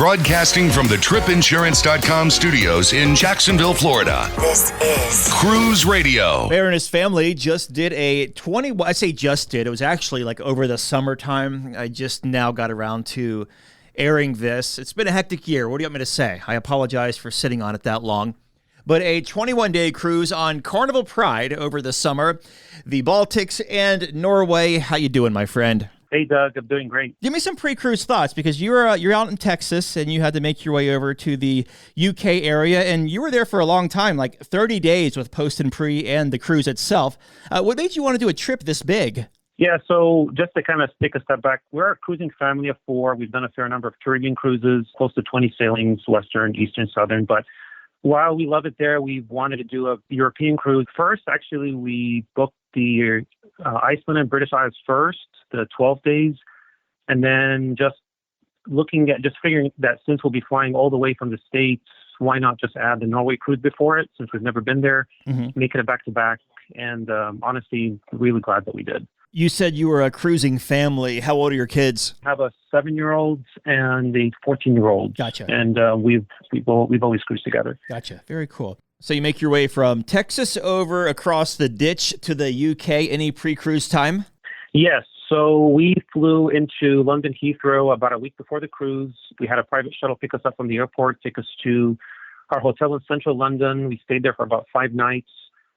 Broadcasting from the tripinsurance.com studios in Jacksonville, Florida. This is Cruise Radio. Bear and his family just did it was actually like over the summertime. I just now got around to airing this. It's been a hectic year. What do you want me to say? I apologize for sitting on it that long. But a 21-day cruise on Carnival Pride over the summer, the Baltics and Norway. How you doing, my friend? Hey, Doug. I'm doing great. Give me some pre-cruise thoughts, because you're out in Texas and you had to make your way over to the UK area, and you were there for a long time, like 30 days with post and pre and the cruise itself. What made you want to do a trip this big? Yeah, so just to kind of take a step back, we're a cruising family of 4. We've done a fair number of Caribbean cruises, close to 20 sailings, Western, Eastern, Southern. But while we love it there, we wanted to do a European cruise. First, actually, we booked the Iceland and British Isles first, the 12 days. And then just figuring that since we'll be flying all the way from the States, why not just add the Norway cruise before it, since we've never been there, make it a back-to-back. And honestly, really glad that we did. You said you were a cruising family. How old are your kids? I have a 7-year-old and a 14-year-old. Gotcha. And we've always cruised together. Gotcha. Very cool. So you make your way from Texas over across the ditch to the UK. Any pre-cruise time? Yes. So we flew into London Heathrow about a week before the cruise. We had a private shuttle pick us up from the airport, take us to our hotel in central London. We stayed there for about 5 nights.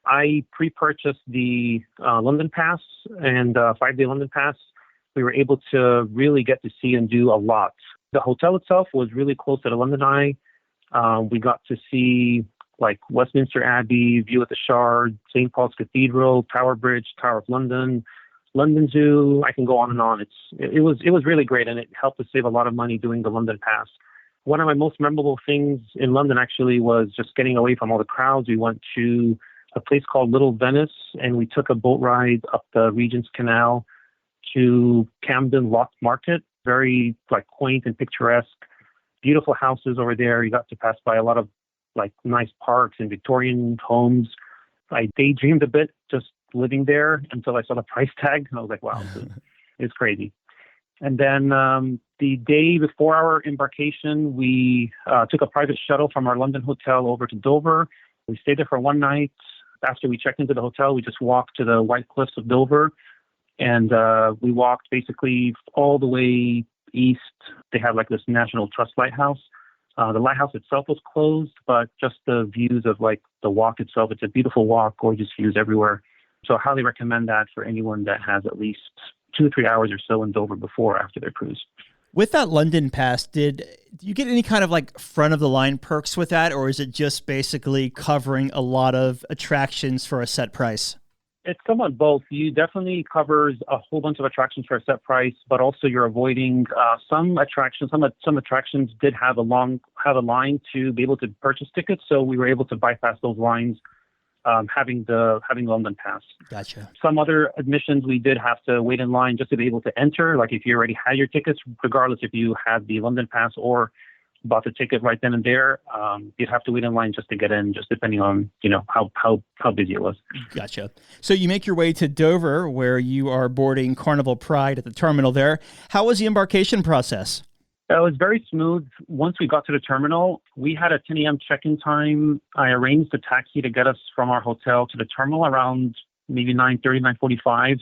I pre-purchased the London Pass and 5-day London Pass. We were able to really get to see and do a lot. The hotel itself was really close to the London Eye. We got to see like Westminster Abbey, view at the Shard, St. Paul's Cathedral, Tower Bridge, Tower of London, London Zoo. I can go on and on. It was really great, and it helped us save a lot of money doing the London Pass. One of my most memorable things in London actually was just getting away from all the crowds. We went to a place called Little Venice, and we took a boat ride up the Regent's Canal to Camden Lock Market. Very like quaint and picturesque, beautiful houses over there. You got to pass by a lot of like nice parks and Victorian homes. I daydreamed a bit just living there until I saw the price tag, and I was like, wow, it's crazy. And then the day before our embarkation, we took a private shuttle from our London hotel over to Dover. We stayed there for 1 night. After we checked into the hotel, we just walked to the White Cliffs of Dover, and we walked basically all the way east. They have like this National Trust lighthouse. The lighthouse itself was closed, but just the views of like the walk itself, it's a beautiful walk, gorgeous views everywhere. So I highly recommend that for anyone that has at least 2 or 3 hours or so in Dover before or after their cruise. With that London Pass, did you get any kind of like front of the line perks with that, or is it just basically covering a lot of attractions for a set price? It's somewhat both. You definitely covers a whole bunch of attractions for a set price, but also you're avoiding some attractions. Some attractions did have a line to be able to purchase tickets, so we were able to bypass those lines. Having London Pass. Gotcha. Some other admissions we did have to wait in line just to be able to enter. Like if you already had your tickets, regardless if you had the London Pass or bought the ticket right then and there, you'd have to wait in line just to get in, just depending on how busy it was. Gotcha. So you make your way to Dover, where you are boarding Carnival Pride at the terminal there. How was the embarkation process? It was very smooth. Once we got to the terminal, we had a 10 a.m. check-in time. I arranged a taxi to get us from our hotel to the terminal around maybe 9:30, 9:45.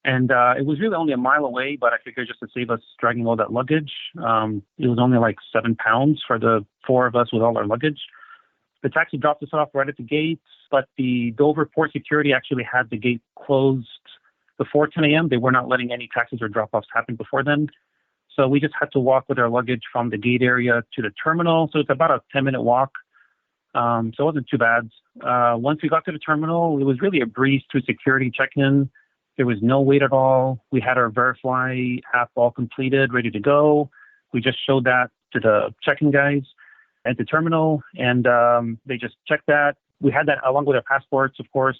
And it was really only a mile away, but I figured just to save us dragging all that luggage, it was only like 7 pounds for the 4 of us with all our luggage. The taxi dropped us off right at the gates, but the Dover Port Security actually had the gate closed before 10 a.m. They were not letting any taxis or drop-offs happen before then. So we just had to walk with our luggage from the gate area to the terminal. So it's about a 10-minute walk. So it wasn't too bad. Once we got to the terminal, it was really a breeze through security check-in. There was no wait at all. We had our Verify app all completed, ready to go. We just showed that to the check-in guys at the terminal, and they just checked that. We had that along with our passports, of course.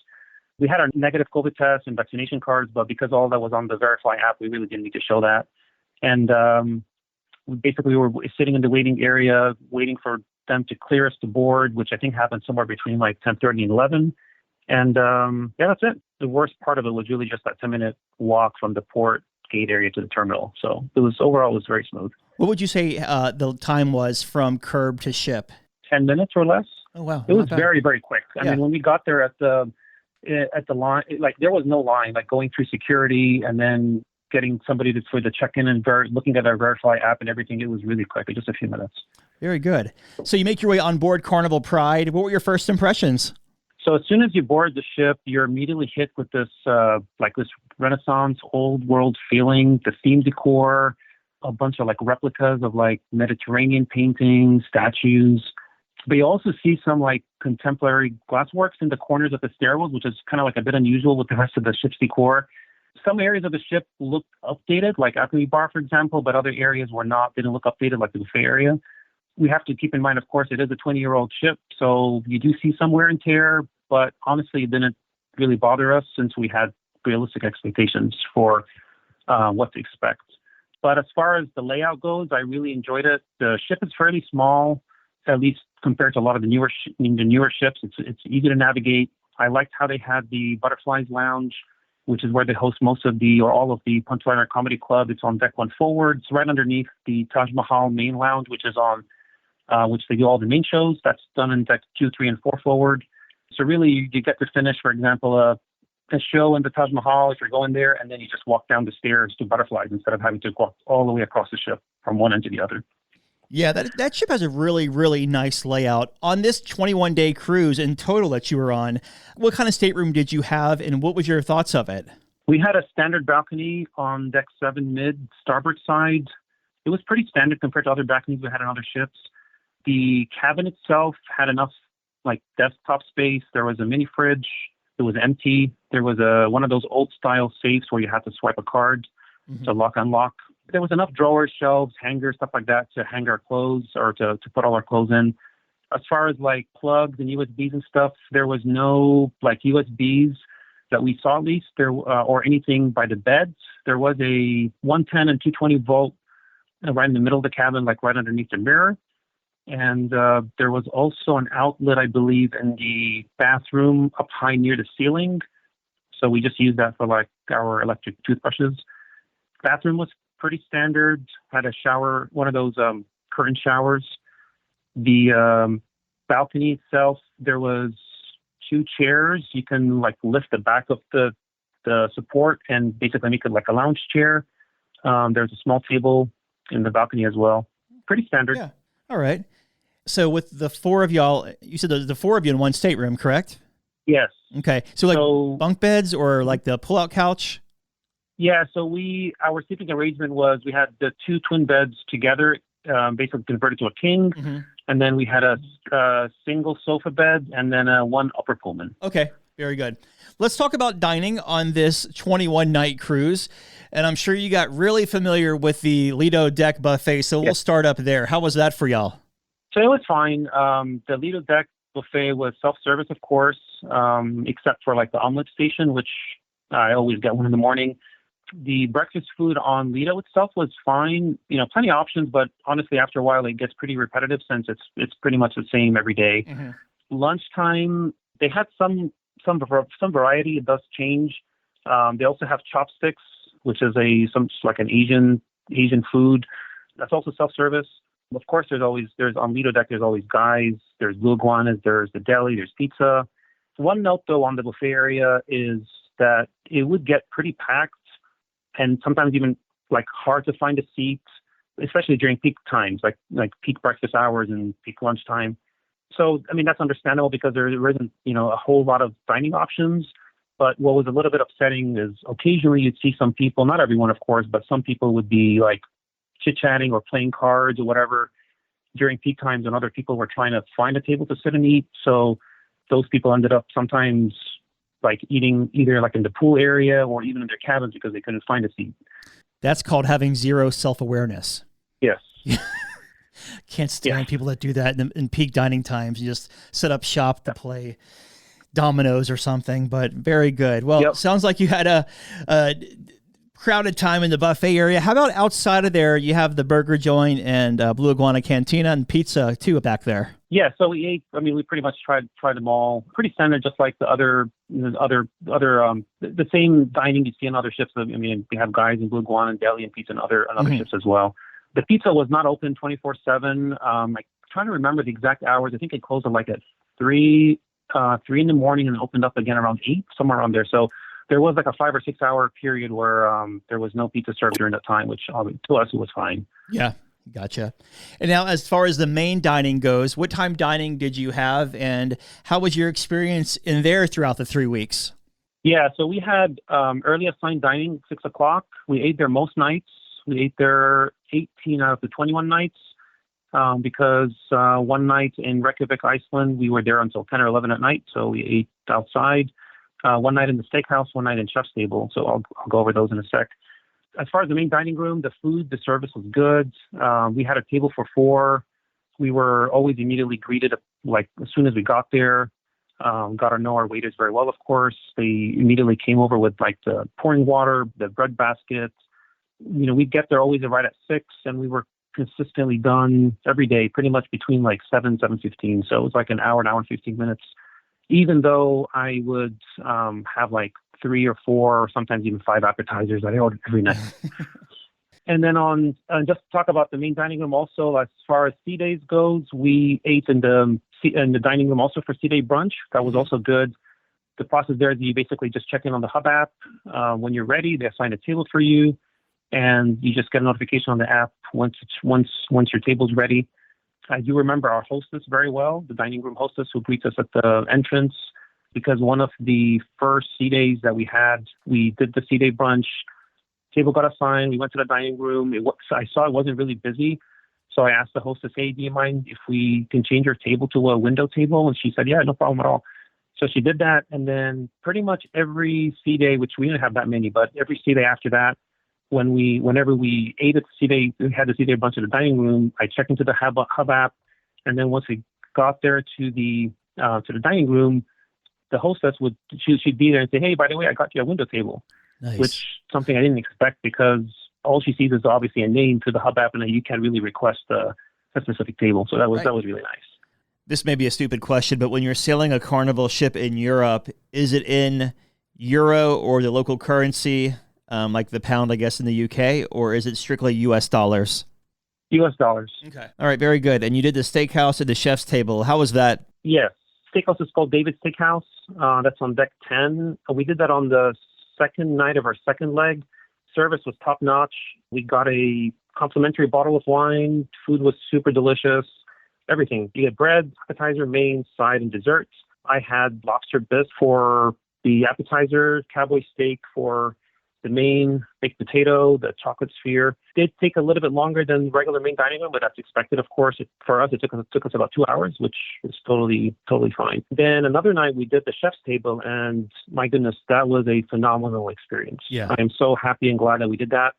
We had our negative COVID tests and vaccination cards, but because all that was on the Verify app, we really didn't need to show that. And we were sitting in the waiting area, waiting for them to clear us to board, which I think happened somewhere between like 10:30 and 11. And that's it. The worst part of it was really just that 10-minute walk from the port gate area to the terminal. So it was very smooth. What would you say the time was from curb to ship? 10 minutes or less. Oh, wow. It was Not bad. very, very quick. I mean, when we got there at the line, like there was no line, like going through security and then getting somebody for the check-in and looking at our Verify app and everything. It was really quick, just a few minutes. Very good. So you make your way on board Carnival Pride. What were your first impressions? So as soon as you board the ship, you're immediately hit with this this Renaissance old world feeling, the theme decor, a bunch of like replicas of like Mediterranean paintings, statues. But you also see some like contemporary glassworks in the corners of the stairwells, which is kind of like a bit unusual with the rest of the ship's decor. Some areas of the ship looked updated, like Alchemy Bar, for example, but other areas were not, didn't look updated, like the buffet area. We have to keep in mind, of course, it is a 20-year-old ship, so you do see some wear and tear, but honestly, it didn't really bother us since we had realistic expectations for what to expect. But as far as the layout goes, I really enjoyed it. The ship is fairly small, at least compared to a lot of the newer ships. It's easy to navigate. I liked how they had the Butterflies Lounge, which is where they host most of all of the Punchliner Comedy Club. It's on deck one forward. It's right underneath the Taj Mahal main lounge, which is on which they do all the main shows. That's done in deck 2, 3, and 4 forward. So really, you get to finish, for example, a show in the Taj Mahal if you're going there, and then you just walk down the stairs to Butterflies instead of having to walk all the way across the ship from one end to the other. Yeah, that ship has a really, really nice layout. On this 21-day cruise in total that you were on, what kind of stateroom did you have, and what was your thoughts of it? We had a standard balcony on deck 7 mid starboard side. It was pretty standard compared to other balconies we had on other ships. The cabin itself had enough like desktop space. There was a mini fridge. It was empty. There was one of those old style safes where you had to swipe a card to lock, unlock. There was enough drawers, shelves, hangers, stuff like that to hang our clothes or to put all our clothes in. As far as like plugs and USBs and stuff, there was no like USBs that we saw at least there or anything by the beds. There was a 110 and 220 volt right in the middle of the cabin, like right underneath the mirror. And there was also an outlet, I believe, in the bathroom up high near the ceiling. So we just used that for like our electric toothbrushes. Bathroom was pretty standard, had a shower, one of those curtain showers. The balcony itself, there was 2 chairs. You can like lift the back of the support and basically make it like a lounge chair. There's a small table in the balcony as well. Pretty standard. Yeah. All right. So with the 4 of y'all, you said the 4 of you in one stateroom, correct? Yes. Okay. So like bunk beds or like the pull-out couch? Yeah, so our sleeping arrangement was we had the 2 twin beds together, basically converted to a king, and then we had a single sofa bed and then one upper Pullman. Okay, very good. Let's talk about dining on this 21-night cruise, and I'm sure you got really familiar with the Lido Deck buffet, so we'll start up there. How was that for y'all? So it was fine. The Lido Deck buffet was self-service, of course, except for like the omelet station, which I always get one in the morning. The breakfast food on Lido itself was fine. You know, plenty of options, but honestly, after a while, it gets pretty repetitive since it's pretty much the same every day. Lunchtime, they had some variety. It does change. They also have chopsticks, which is like an Asian food. That's also self-service. Of course, there's on Lido Deck, there's always guys. There's blue iguanas. There's the deli. There's pizza. One note though on the buffet area is that it would get pretty packed. And sometimes even like hard to find a seat, especially during peak times, like peak breakfast hours and peak lunchtime. So, I mean, that's understandable because there isn't, a whole lot of dining options. But what was a little bit upsetting is occasionally you'd see some people, not everyone, of course, but some people would be like chit-chatting or playing cards or whatever during peak times, and other people were trying to find a table to sit and eat. So those people ended up sometimes like eating either like in the pool area or even in their cabins because they couldn't find a seat. That's called having zero self-awareness. Yes. Can't stand people that do that in peak dining times. You just set up shop to play dominoes or something, but very good. Well, Sounds like you had a crowded time in the buffet area. How about outside of there? You have the burger joint and Blue Iguana Cantina and pizza too back there. Yeah, so we ate. I mean, we pretty much tried them all. Pretty standard, just like the same dining you see on other ships. I mean, we have guys in Blue Iguana and deli and pizza and other ships as well. The pizza was not open 24/7. I'm trying to remember the exact hours. I think it closed at like at 3 in the morning and opened up again around 8, somewhere around there. So there was like a 5 or 6 hour period where there was no pizza served during that time, which to us it was fine. Yeah, gotcha. And now, as far as the main dining goes, what time dining did you have, and how was your experience in there throughout the 3 weeks? Yeah, so we had early assigned dining, 6 o'clock. We ate there most nights. We ate there 18 out of the 21 nights because one night in Reykjavik, Iceland, we were there until 10 or 11 at night, so we ate outside. One night in the steakhouse, one night in chef's table. So I'll go over those in a sec. As far as the main dining room, the food, the service was good. We had a table for 4. We were always immediately greeted, like as soon as we got there. Got to know our waiters very well, of course. They immediately came over with like the pouring water, the bread basket. We'd get there always right at 6, and we were consistently done every day, pretty much between like 7:15. So it was like an hour and 15 minutes. Even though I would have like 3 or 4 or sometimes even 5 appetizers that I ordered every night. And then just to talk about the main dining room also, as far as sea days goes, we ate in the dining room also for sea day brunch. That was also good. The process there is you basically just check in on the Hub app. When you're ready, they assign a table for you, and you just get a notification on the app once your table's ready. I do remember our hostess very well, the dining room hostess who greets us at the entrance, because one of the first sea days that we had, we did the sea day brunch. Table got assigned. We went to the dining room. I saw it wasn't really busy. So I asked the hostess, hey, do you mind if we can change your table to a window table? And she said, yeah, no problem at all. So she did that. And then pretty much every sea day, which we didn't have that many, but every sea day after that, whenever we ate at the sea day, we had the sea day brunch at the dining room, I checked into the Hub app. And then once we got there to the dining room, the hostess she'd be there and say, hey, by the way, I got you a window table. Nice. Which something I didn't expect, because all she sees is obviously a name to the Hub app, and then you can't really request a specific table. So that was really nice. This may be a stupid question, but when you're sailing a Carnival ship in Europe, is it in euro or the local currency, like the pound, I guess, in the UK, or is it strictly U.S. dollars? U.S. dollars. Okay. All right, very good. And you did the steakhouse at the chef's table. How was that? Yes. Steakhouse is called David's Steakhouse. That's on deck 10. We did that on the second night of our second leg. Service was top notch. We got a complimentary bottle of wine. Food was super delicious. Everything. You get bread, appetizer, main, side, and desserts. I had lobster bisque for the appetizer, cowboy steak for the main, baked potato, the chocolate sphere. It did take a little bit longer than regular main dining room, but that's expected, of course. For us, it took us about 2 hours, which is totally fine. Then another night we did the chef's table, and my goodness, that was a phenomenal experience. Yeah. I am so happy and glad that we did that.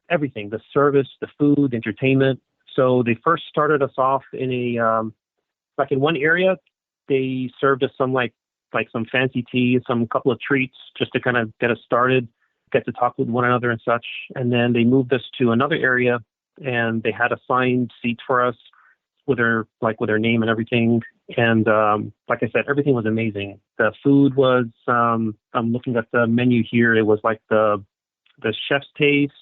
Everything, the service, the food, the entertainment. So they first started us off in in one area, they served us some like some fancy tea, some couple of treats just to kind of get us started, get to talk with one another and such. And then they moved us to another area, and they had assigned seats for us with their name and everything. And like I said, everything was amazing. The food was, I'm looking at the menu here. It was like the chef's taste,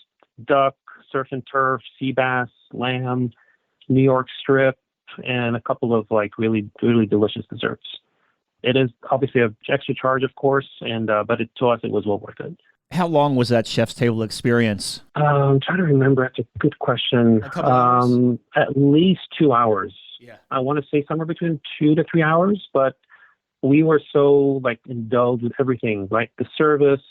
duck, surf and turf, sea bass, lamb, New York strip, and a couple of like really, really delicious desserts. It is obviously an extra charge, of course, and but to us, it was well worth it. How long was that chef's table experience? I'm trying to remember. That's a good question. A couple hours? At least 2 hours. Yeah. I want to say somewhere between 2 to 3 hours, but we were so indulged with everything, like the service,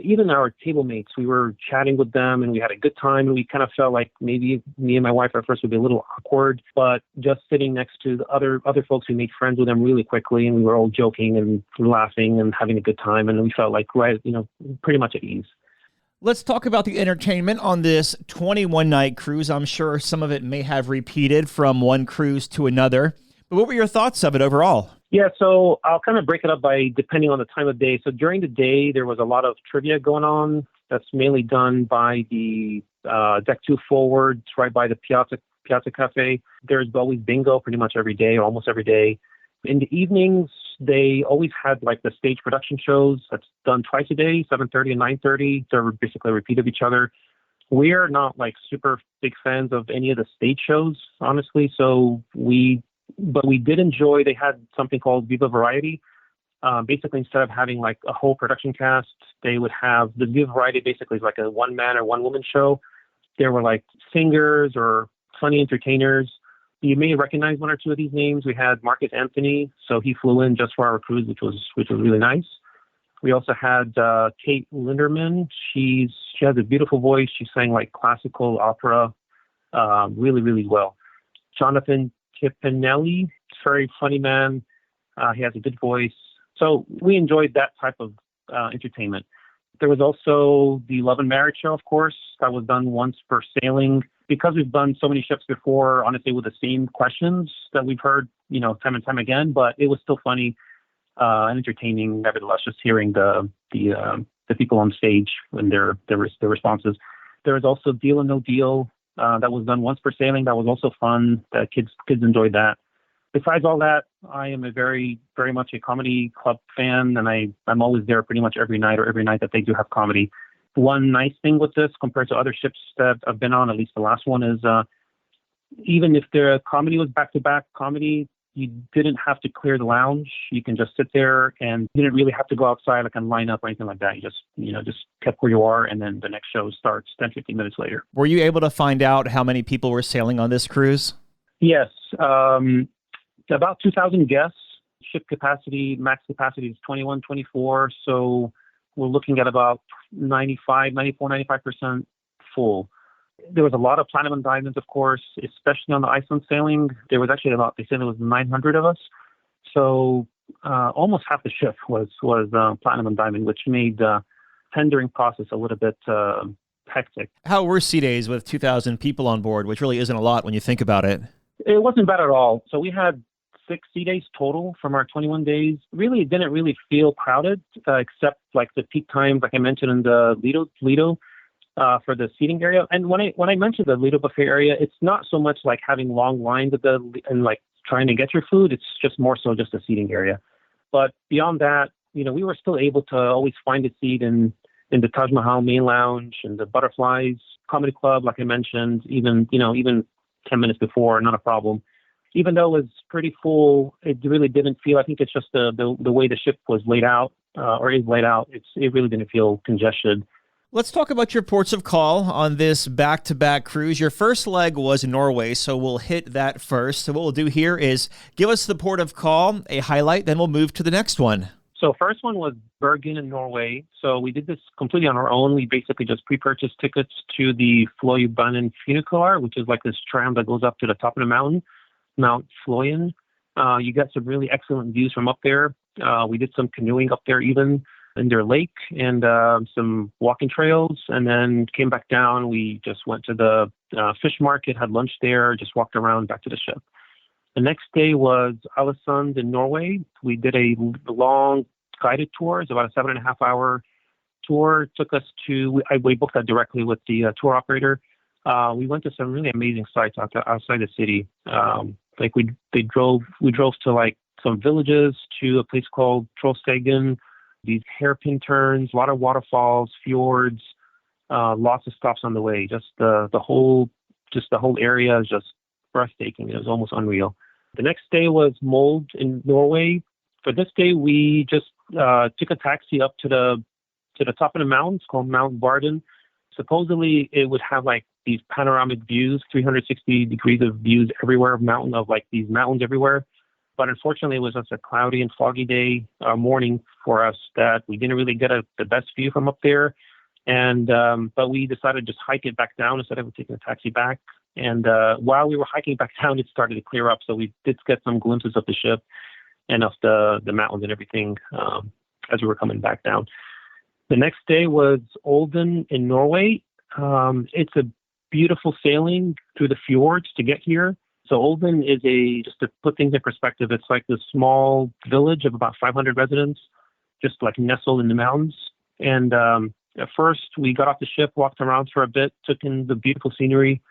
even our table mates. We were chatting with them, and we had a good time, and we kind of felt like maybe me and my wife at first would be a little awkward, but just sitting next to the other folks, we made friends with them really quickly, and we were all joking and laughing and having a good time, and we felt like pretty much at ease. Let's talk about the entertainment on this 21-night cruise. I'm sure some of it may have repeated from one cruise to another, but what were your thoughts of it overall? Yeah, so I'll kind of break it up by depending on the time of day. So during the day, there was a lot of trivia going on. That's mainly done by the Deck 2 forward, right by the Piazza Cafe. There's always bingo pretty much every day, or almost every day. In the evenings, they always had the stage production shows that's done twice a day, 7:30 and 9:30. They're basically a repeat of each other. We're not like super big fans of any of the stage shows, honestly. But we did enjoy, they had something called Viva Variety. Basically, instead of having like a whole production cast, they would have the Viva Variety basically is like a one man or one woman show. There were like singers or funny entertainers. You may recognize one or two of these names. We had Marcus Anthony, so he flew in just for our cruise, which was really nice. We also had Kate Linderman. She has a beautiful voice. She sang like classical opera, really well. Jonathan Tipinelli, very funny man. He has a good voice. So we enjoyed that type of entertainment. There was also the Love and Marriage show, of course, that was done once per sailing. Because we've done so many ships before, honestly, with the same questions that we've heard, time and time again, but it was still funny and entertaining, nevertheless, just hearing the people on stage and their responses. There was also Deal or No Deal that was done once per sailing. That was also fun. The kids enjoyed that. Besides all that, I am a very, very much a comedy club fan, and I'm always there pretty much every night that they do have comedy. One nice thing with this compared to other ships that I've been on, at least the last one, is even if the comedy was back-to-back comedy, you didn't have to clear the lounge. You can just sit there, and you didn't really have to go outside and line up or anything like that. You just kept where you are, and then the next show starts 10, 15 minutes later. Were you able to find out how many people were sailing on this cruise? Yes. About 2,000 guests. Ship capacity, max capacity is 21, 24. So we're looking at about 95% full. There was a lot of platinum and diamonds, of course, especially on the Iceland sailing. There was actually they said there was 900 of us. So almost half the ship was platinum and diamond, which made the tendering process a little bit hectic. How were sea days with 2,000 people on board, which really isn't a lot when you think about it? It wasn't bad at all. So we had 6 sea days total from our 21 days. Really, it didn't really feel crowded, except like the peak times, like I mentioned in the Lido for the seating area. And when I mentioned the Lido buffet area, it's not so much like having long lines and like trying to get your food. It's just more so just a seating area. But beyond that, we were still able to always find a seat in the Taj Mahal main lounge and the Butterflies Comedy Club, like I mentioned, even 10 minutes before, not a problem. Even though it was pretty full, it really didn't feel, I think it's just the way the ship was laid out, or is laid out, it really didn't feel congested. Let's talk about your ports of call on this back-to-back cruise. Your first leg was Norway, so we'll hit that first. So what we'll do here is give us the port of call, a highlight, then we'll move to the next one. So first one was Bergen in Norway. So we did this completely on our own. We basically just pre-purchased tickets to the Fløibanen Funicular, which is like this tram that goes up to the top of the mountain, Mount Fløyen. You get some really excellent views from up there. We did some canoeing up there even in their lake and some walking trails, and then came back down. We just went to the fish market, had lunch there, just walked around back to the ship. The next day was Alesund in Norway. We did a long guided tour. It's about a 7.5 hour tour. Took us to, we booked that directly with the tour operator. We went to some really amazing sites outside the city. We drove to like some villages, to a place called Trollstegen, these hairpin turns, a lot of waterfalls, fjords, lots of stops on the way. Just the whole area is just breathtaking. It was almost unreal. The next day was Molde in Norway. For this day, we just took a taxi up to the top of the mountain. It's called Mount Varden. Supposedly, it would have like these panoramic views, 360 degrees of views everywhere, of like these mountains everywhere. But unfortunately, it was just a cloudy and foggy day, morning for us, that we didn't really get the best view from up there. And but we decided to just hike it back down instead of taking a taxi back. And while we were hiking back down, it started to clear up. So we did get some glimpses of the ship and of the mountains and everything as we were coming back down. The next day was Olden in Norway. It's a beautiful sailing through the fjords to get here. So Olden is just to put things in perspective, it's like this small village of about 500 residents, just like nestled in the mountains. And at first we got off the ship, walked around for a bit, took in the beautiful scenery,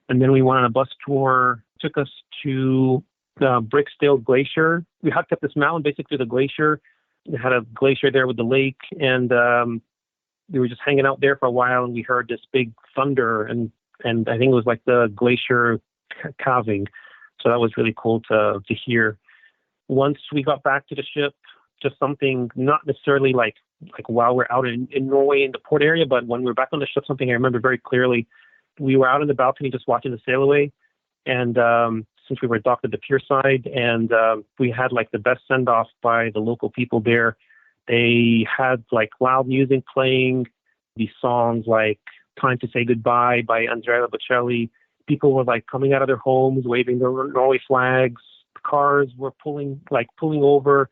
and then we went on a bus tour, took us to the Bricksdale Glacier. We hiked up this mountain, basically the glacier. It had a glacier there with the lake, and we were just hanging out there for a while, and we heard this big thunder, and I think it was like the glacier calving. So that was really cool to hear. Once we got back to the ship, just something not necessarily like while we're out in Norway in the port area, but when we were back on the ship, something I remember very clearly. We were out on the balcony just watching the sail away, and since we were docked at the pier side, and we had like the best send off by the local people there. They had like loud music playing, these songs like "Time to Say Goodbye" by Andrea Bocelli. People were like coming out of their homes, waving their Norway flags. Cars were pulling over,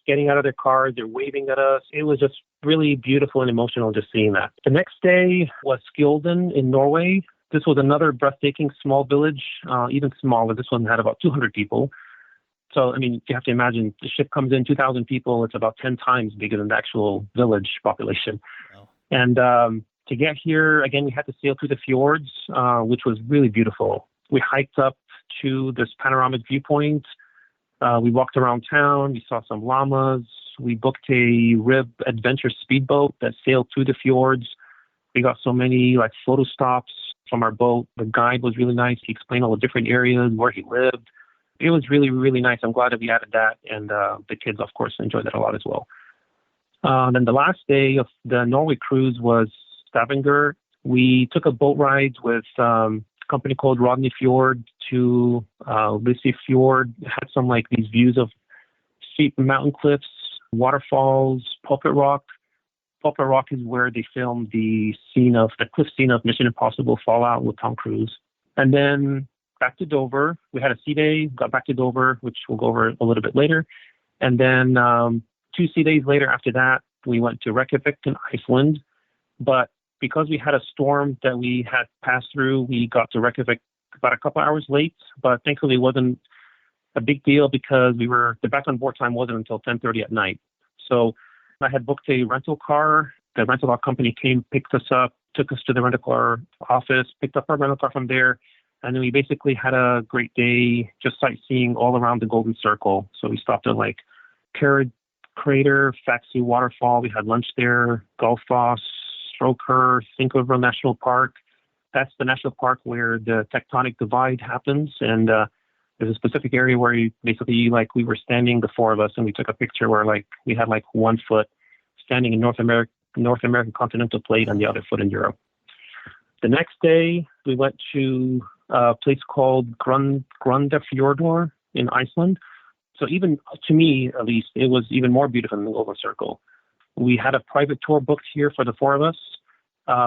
getting out of their cars. They're waving at us. It was just really beautiful and emotional just seeing that. The next day was Skjolden in Norway. This was another breathtaking small village, even smaller. This one had about 200 people. So, I mean, you have to imagine the ship comes in 2,000 people. It's about 10 times bigger than the actual village population. Wow. And to get here, again, we had to sail through the fjords, which was really beautiful. We hiked up to this panoramic viewpoint. We walked around town. We saw some llamas. We booked a rib adventure speedboat that sailed through the fjords. We got so many like photo stops from our boat. The guide was really nice. He explained all the different areas where he lived. It was really, really nice. I'm glad that we added that. And the kids, of course, enjoyed that a lot as well. Then the last day of the Norway cruise was Stavanger. We took a boat ride with a company called Rodney Fjord to Lissy Fjord. It had some like these views of steep mountain cliffs, waterfalls, Pulpit Rock. Pulpit Rock is where they filmed the cliff scene of Mission Impossible Fallout with Tom Cruise. And then back to Dover. We had a sea day, got back to Dover, which we'll go over a little bit later. And then 2 sea days later after that, we went to Reykjavik in Iceland. But because we had a storm that we had passed through, we got to Reykjavik about a couple hours late. But thankfully, it wasn't a big deal because the back on board time wasn't until 10:30 at night. So I had booked a rental car. The rental car company came, picked us up, took us to the rental car office, picked up our rental car from there. And then we basically had a great day just sightseeing all around the Golden Circle. So we stopped at like Carrot Crater, Faxi Waterfall. We had lunch there, Gullfoss, Stroker, Cinco River National Park. That's the national park where the tectonic divide happens. And there's a specific area where we were standing, the four of us, and we took a picture where like we had like 1 foot standing in North American continental plate and the other foot in Europe. The next day, we went to a place called Grundarfjörður in Iceland. So even to me, at least, it was even more beautiful than the Golden Circle. We had a private tour booked here for the four of us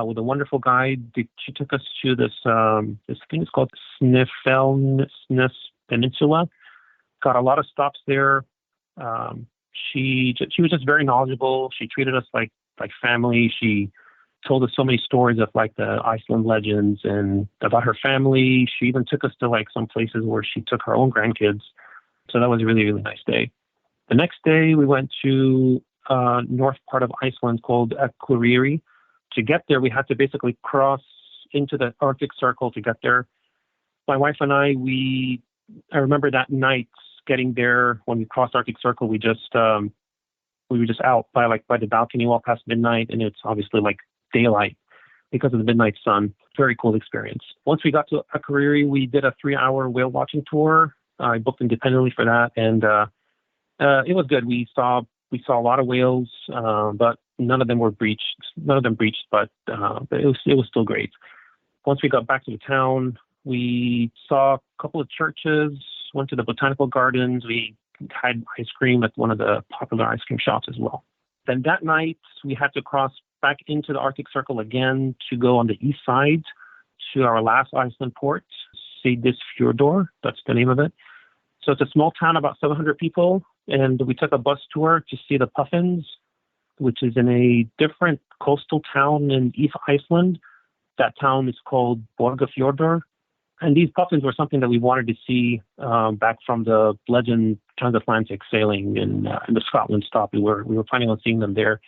with a wonderful guide. She took us to this thing is called Snæfellsnes Peninsula. Got a lot of stops there. She was just very knowledgeable. She treated us like family. She told us so many stories of like the Iceland legends and about her family. She even took us to like some places where she took her own grandkids. So that was a really, really nice day. The next day we went to north part of Iceland called Akureyri. To get there, we had to basically cross into the Arctic Circle to get there. My wife and I remember that night getting there when we crossed Arctic Circle. We were just out by the balcony well past midnight, and it's obviously like daylight because of the midnight sun. Very cool experience. Once we got to Akureyri, we did a 3-hour whale watching tour. I booked independently for that, and it was good. We saw a lot of whales, but none of them breached, but it was still great. Once we got back to the town, we saw a couple of churches, went to the botanical gardens. We had ice cream at one of the popular ice cream shops as well. Then that night, we had to cross back into the Arctic Circle again to go on the east side to our last Iceland port, Seyðisfjörður. That's the name of it. So it's a small town, about 700 people, and we took a bus tour to see the Puffins, which is in a different coastal town in East Iceland. That town is called Borgarfjörður. And these puffins were something that we wanted to see back from the Legend transatlantic sailing in the Scotland stop. We were planning on seeing them there.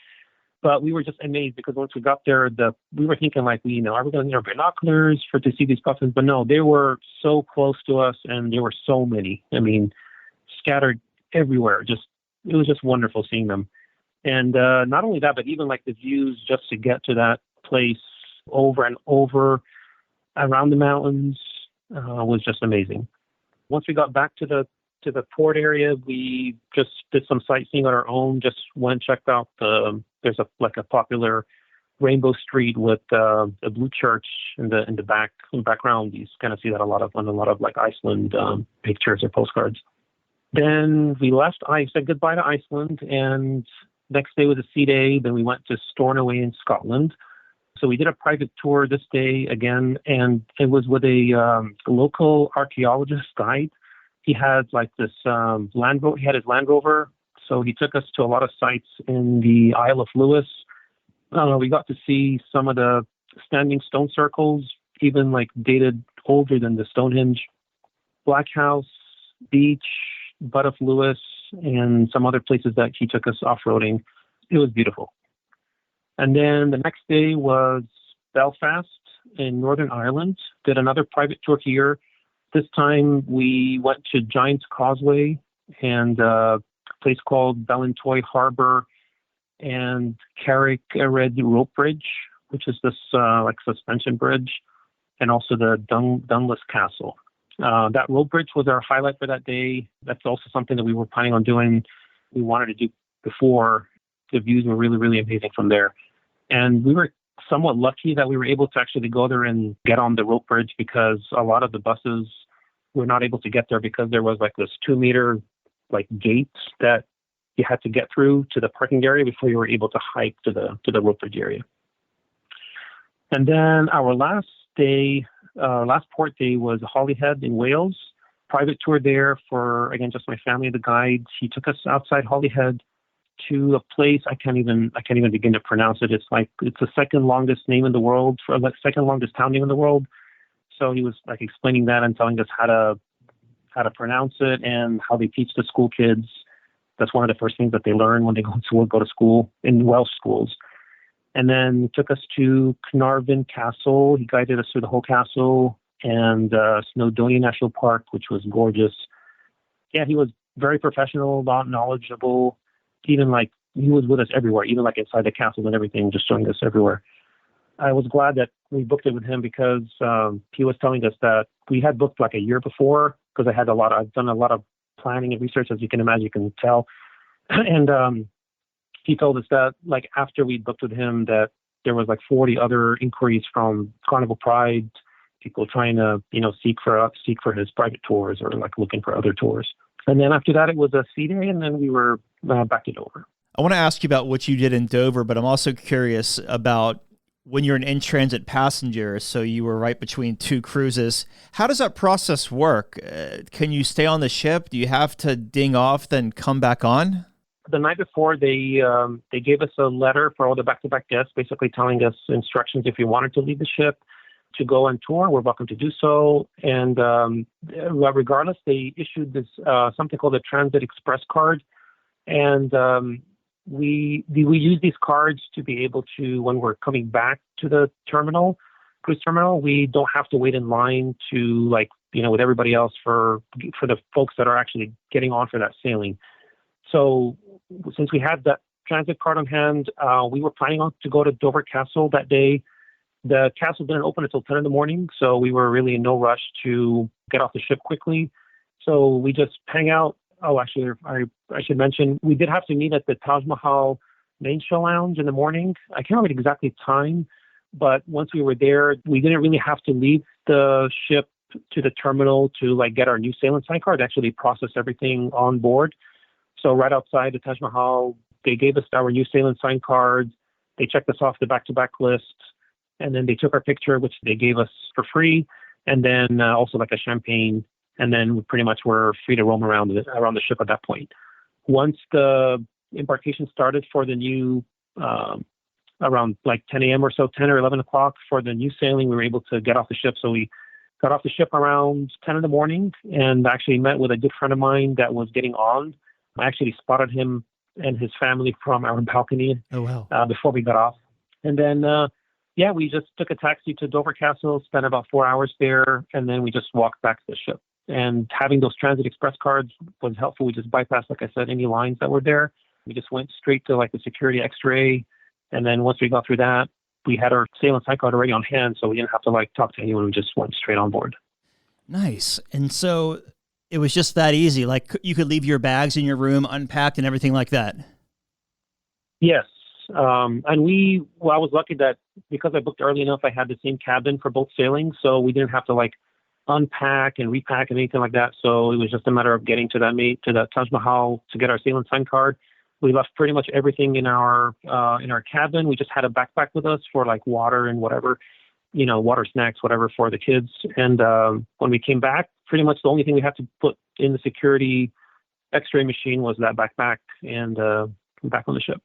But we were just amazed because once we got there, we were thinking like, are we going to need our binoculars to see these puffins? But no, they were so close to us, and there were so many. I mean, scattered everywhere. It was just wonderful seeing them. And not only that, but even like the views just to get to that place over and over around the mountains was just amazing. Once we got back to the port area, we just did some sightseeing on our own. Just went checked out there's a popular rainbow street with a blue church in the background. You kind of see that on a lot of like Iceland pictures or postcards. Then we left. I said goodbye to Iceland, and next day was a sea day. Then we went to Stornoway in Scotland. So we did a private tour this day again, and it was with a local archaeologist guide. He had like this Land Rover. He had his Land Rover, so he took us to a lot of sites in the Isle of Lewis. We got to see some of the standing stone circles, even like dated older than the Stonehenge. Black House, Beach, Butt of Lewis, and some other places that he took us off-roading. It was beautiful. And then the next day was Belfast in Northern Ireland. Did another private tour here. This time we went to Giant's Causeway and a place called Ballintoy Harbor and Carrick Red Rope Bridge, which is this like suspension bridge, and also the Dunluce Castle. That rope bridge was our highlight for that day. That's also something that we were planning on doing. We wanted to do before. The views were really, really amazing from there. And we were somewhat lucky that we were able to actually go there and get on the rope bridge, because a lot of the buses were not able to get there because there was like this 2-meter like gate that you had to get through to the parking area before you were able to hike to the rope bridge area. And then our last port day was Holyhead in Wales. Private tour there for, again, just my family, the guide. He took us outside Holyhead to a place I can't even begin to pronounce it. It's the second longest name in the world, for like second longest town name in the world. So he was like explaining that and telling us how to pronounce it and how they teach the school kids. That's one of the first things that they learn when they go to school in Welsh schools. And then he took us to Carnarvon Castle. He guided us through the whole castle, and Snowdonia National Park, which was gorgeous. Yeah, he was very professional, knowledgeable. Even like he was with us everywhere, even like inside the castle and everything, just showing us everywhere. I was glad that we booked it with him, because he was telling us that we had booked like a year before, because I've done a lot of planning and research, as you can imagine, you can tell. And he told us that like after we booked with him, that there was like 40 other inquiries from Carnival Pride, people trying to, seek for his private tours or like looking for other tours. And then after that, it was a sea day, and then we were back to Dover. I want to ask you about what you did in Dover, but I'm also curious about when you're an in-transit passenger, so you were right between two cruises. How does that process work? Can you stay on the ship? Do you have to ding off, then come back on? The night before, they gave us a letter for all the back-to-back guests, basically telling us instructions if we wanted to leave the ship to go on tour, we're welcome to do so. And regardless, they issued this something called a Transit Express card. And we use these cards to be able to, when we're coming back to the cruise terminal, we don't have to wait in line to with everybody else for the folks that are actually getting on for that sailing. So since we had that transit card on hand, we were planning on to go to Dover Castle that day. The castle didn't open until 10 in the morning, so we were really in no rush to get off the ship quickly. So we just hang out. Oh, actually, I should mention, we did have to meet at the Taj Mahal main show lounge in the morning. I can't remember the exact time, but once we were there, we didn't really have to leave the ship to the terminal to get our new sailing sign card, actually process everything on board. So right outside the Taj Mahal, they gave us our new sailing sign card. They checked us off the back-to-back list. And then they took our picture, which they gave us for free, and then also a champagne. And then we pretty much were free to roam around the ship at that point. Once the embarkation started for the new, around 10 a.m. or so, 10 or 11 o'clock for the new sailing, we were able to get off the ship. So we got off the ship around 10 in the morning and actually met with a good friend of mine that was getting on. I actually spotted him and his family from our balcony. Oh, wow. Before we got off. And then, we just took a taxi to Dover Castle, spent about 4 hours there, and then we just walked back to the ship. And having those Transit Express cards was helpful. We just bypassed, like I said, any lines that were there. We just went straight to like the security X-ray. And then once we got through that, we had our sail and sign card already on hand. So we didn't have to like talk to anyone. We just went straight on board. Nice. And so it was just that easy. Like you could leave your bags in your room unpacked and everything like that. Yes. And I was lucky that because I booked early enough, I had the same cabin for both sailings. So we didn't have to like unpack and repack and anything like that. So it was just a matter of getting to that Taj Mahal to get our sail and sign card. We left pretty much everything in our cabin. We just had a backpack with us for like water and whatever, water, snacks, whatever for the kids. And when we came back, pretty much the only thing we had to put in the security X-ray machine was that backpack and back on the ship.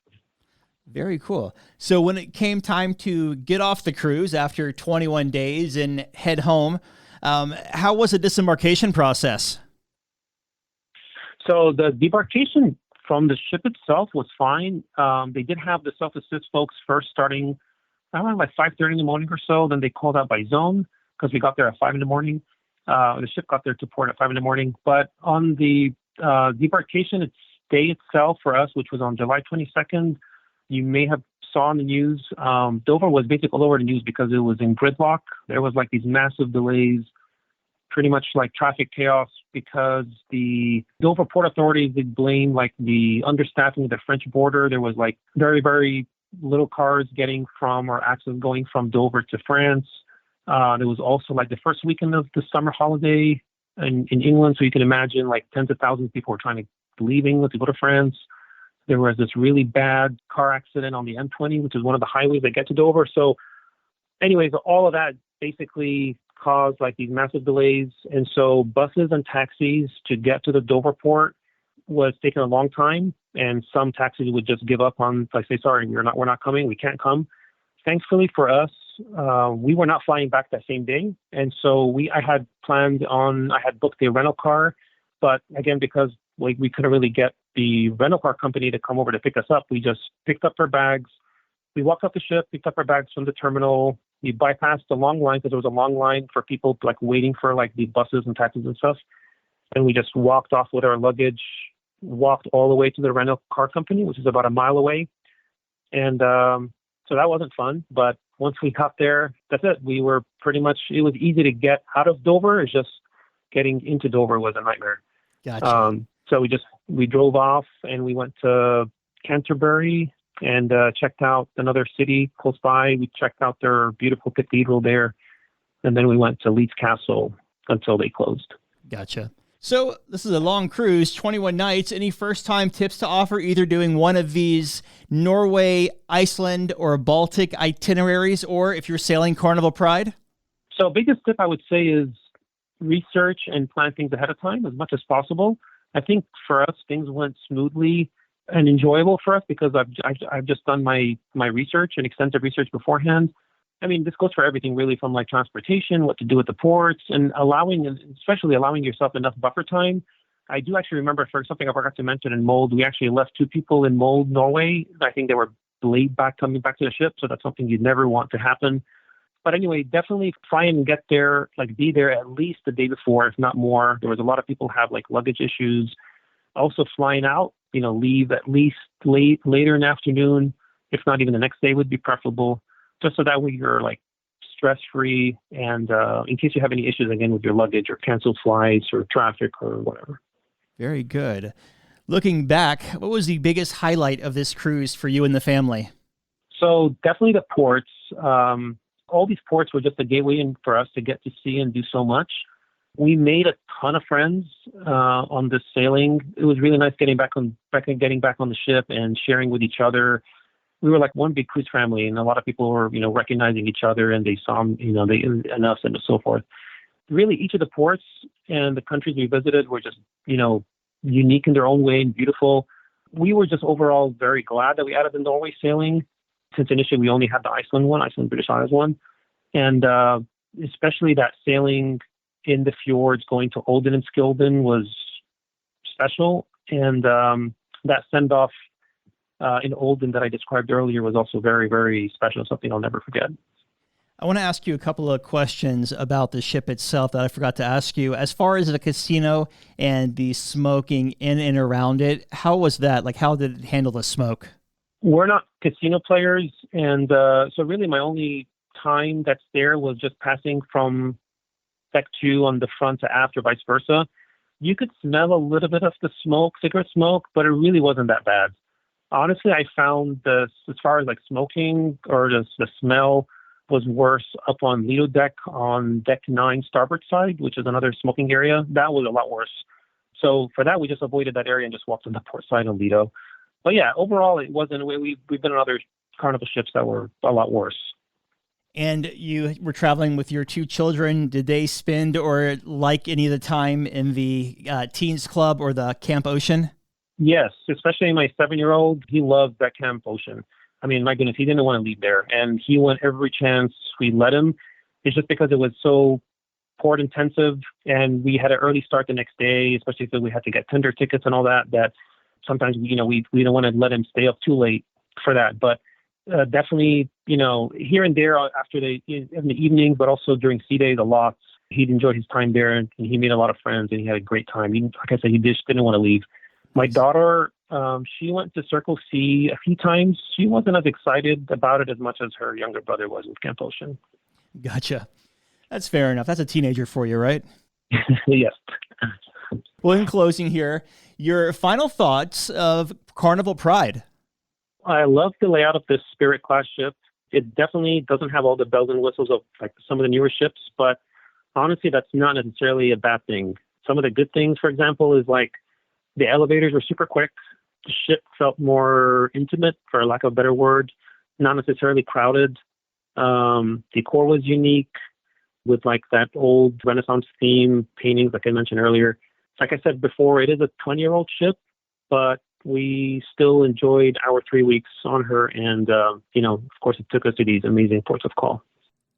Very cool. So when it came time to get off the cruise after 21 days and head home, how was the disembarkation process? So the debarkation from the ship itself was fine. They did have the self-assist folks first starting, I don't know, like 5:30 in the morning or so. Then they called out by zone because we got there at 5 in the morning. The ship got there to port at 5 in the morning. But on the debarkation day itself for us, which was on July 22nd, you may have saw in the news, Dover was basically all over the news because it was in gridlock. There was like these massive delays, pretty much like traffic chaos because the Dover Port authorities, they blame like the understaffing of the French border. There was like very, very little cars getting from or access going from Dover to France. There was also like the first weekend of the summer holiday in England. So you can imagine like tens of thousands of people were trying to leave England to go to France. There was this really bad car accident on the M20, which is one of the highways that get to Dover. So anyways, all of that basically caused like these massive delays. And so buses and taxis to get to the Dover port was taking a long time. And some taxis would just give up on, like, say, sorry, we're not coming. We can't come. Thankfully for us, we were not flying back that same day. And so I had booked a rental car, but again, because we couldn't really get the rental car company to come over to pick us up, we just picked up our bags. We walked up the ship, picked up our bags from the terminal. We bypassed the long line because there was a long line for people like waiting for like the buses and taxis and stuff. And we just walked off with our luggage, walked all the way to the rental car company, which is about a mile away. And so that wasn't fun. But once we got there, that's it. We were pretty much, it was easy to get out of Dover. It's just getting into Dover was a nightmare. Gotcha. So we drove off and we went to Canterbury and checked out another city close by. We checked out their beautiful cathedral there. And then we went to Leeds Castle until they closed. Gotcha. So this is a long cruise, 21 nights. Any first-time tips to offer, either doing one of these Norway, Iceland, or Baltic itineraries, or if you're sailing Carnival Pride? So biggest tip I would say is research and plan things ahead of time as much as possible. I think for us, things went smoothly and enjoyable for us because I've just done my research and extensive research beforehand. I mean, this goes for everything really from like transportation, what to do at the ports, and especially allowing yourself enough buffer time. I do actually remember for something I forgot to mention in Mold, we actually left 2 people in Mold, Norway. I think they were late coming back to the ship. So that's something you'd never want to happen. But anyway, definitely try and get there, like be there at least the day before, if not more. There was a lot of people have like luggage issues. Also flying out, leave at least later in the afternoon, if not even the next day would be preferable, just so that way you're like stress-free and in case you have any issues again with your luggage or canceled flights or traffic or whatever. Very good. Looking back, what was the biggest highlight of this cruise for you and the family? So definitely the ports. All these ports were just a gateway in for us to get to see and do so much. We made a ton of friends on this sailing. It was really nice getting back on the ship and sharing with each other. We were like one big cruise family, and a lot of people were, recognizing each other, and they saw, they and us and so forth. Really, each of the ports and the countries we visited were just, unique in their own way and beautiful. We were just overall very glad that we added the Norway sailing, since initially we only had the Iceland British Isles one. And especially that sailing in the fjords going to Olden and Skilden was special. And that send-off in Olden that I described earlier was also very, very special, something I'll never forget. I want to ask you a couple of questions about the ship itself that I forgot to ask you. As far as the casino and the smoking in and around it, how was that? Like, how did it handle the smoke? We're not casino players, and so really my only time that's there was just passing from Sec 2 on the front to aft or vice versa. You could smell a little bit of the smoke, cigarette smoke, but it really wasn't that bad. Honestly, I found as far as like smoking or just the smell was worse up on Lido deck on deck 9 starboard side, which is another smoking area. That was a lot worse. So for that, we just avoided that area and just walked on the port side of Lido. But yeah, overall, it wasn't. We've been on other Carnival ships that were a lot worse. And you were traveling with your two children. Did they spend or like any of the time in the Teens Club or the Camp Ocean? Yes, especially my 7-year-old. He loved that Camp Ocean. I mean, my goodness, he didn't want to leave there. And he went every chance we let him. It's just because it was so port intensive and we had an early start the next day, especially if we had to get tender tickets and all that, that sometimes, we don't want to let him stay up too late for that. But definitely, here and there after in the evening, but also during sea days a lot. He'd enjoyed his time there and he made a lot of friends and he had a great time. Like I said, he just didn't want to leave. My daughter, she went to Circle C a few times. She wasn't as excited about it as much as her younger brother was with Camp Ocean. Gotcha. That's fair enough. That's a teenager for you, right? Yes. Well, in closing here, your final thoughts of Carnival Pride. I love the layout of this Spirit class ship. It definitely doesn't have all the bells and whistles of like some of the newer ships, but honestly, that's not necessarily a bad thing. Some of the good things, for example, is like the elevators were super quick. The ship felt more intimate, for lack of a better word, not necessarily crowded. Decor was unique with like that old Renaissance theme paintings, like I mentioned earlier. Like I said before, it is a 20-year-old ship, but we still enjoyed our 3 weeks on her. And, of course, it took us to these amazing ports of call.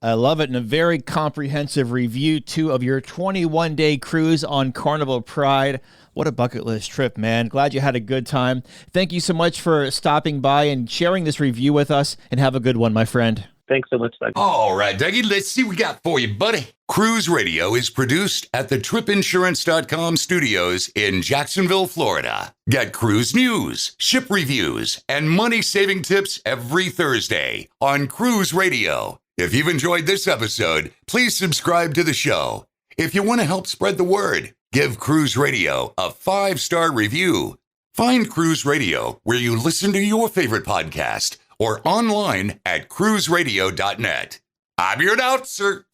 I love it. And a very comprehensive review, too, of your 21-day cruise on Carnival Pride. What a bucket list trip, man. Glad you had a good time. Thank you so much for stopping by and sharing this review with us. And have a good one, my friend. Thanks so much, Doug. All right, Dougie, let's see what we got for you, buddy. Cruise Radio is produced at the tripinsurance.com studios in Jacksonville, Florida. Get cruise news, ship reviews, and money-saving tips every Thursday on Cruise Radio. If you've enjoyed this episode, please subscribe to the show. If you want to help spread the word, give Cruise Radio a 5-star review. Find Cruise Radio where you listen to your favorite podcast or online at cruiseradio.net. I'm your announcer,